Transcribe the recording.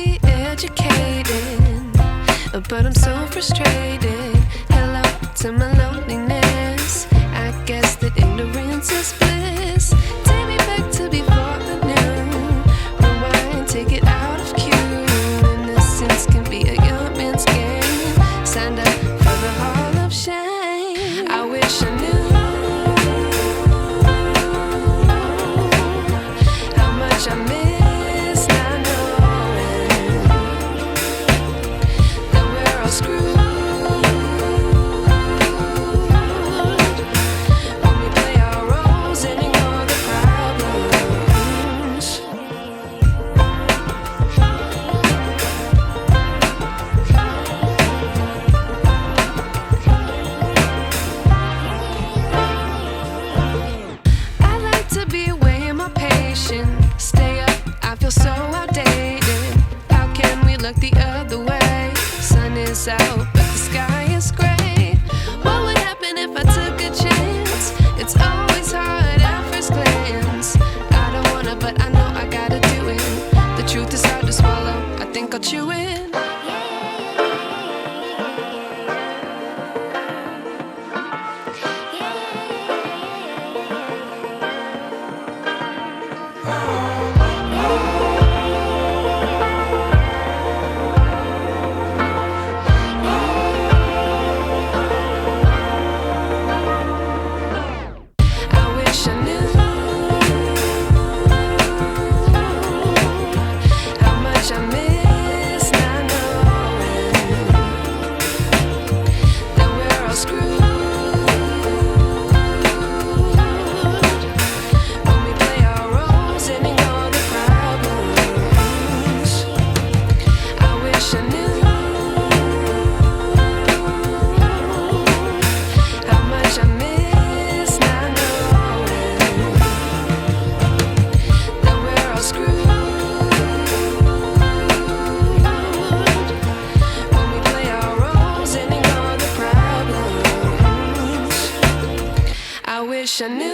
be educated, but I'm so frustrated. Hello to my loneliness. I guess that ignorance is bliss. Take me back to before I knew. Rewind, take it out of cue. Innocence can be a young man's game. Signed up for the hall of shame. I wish I knew how much I miss not knowing that we're all screwed. Stay up, I feel so outdated. How can we look the other way? Sun is out, but the sky is gray. What would happen if I took a chance? It's always hard at first glance. I don't wanna, but I know I gotta do it. The truth is hard to swallow, I think I'll chew it. I wish I knew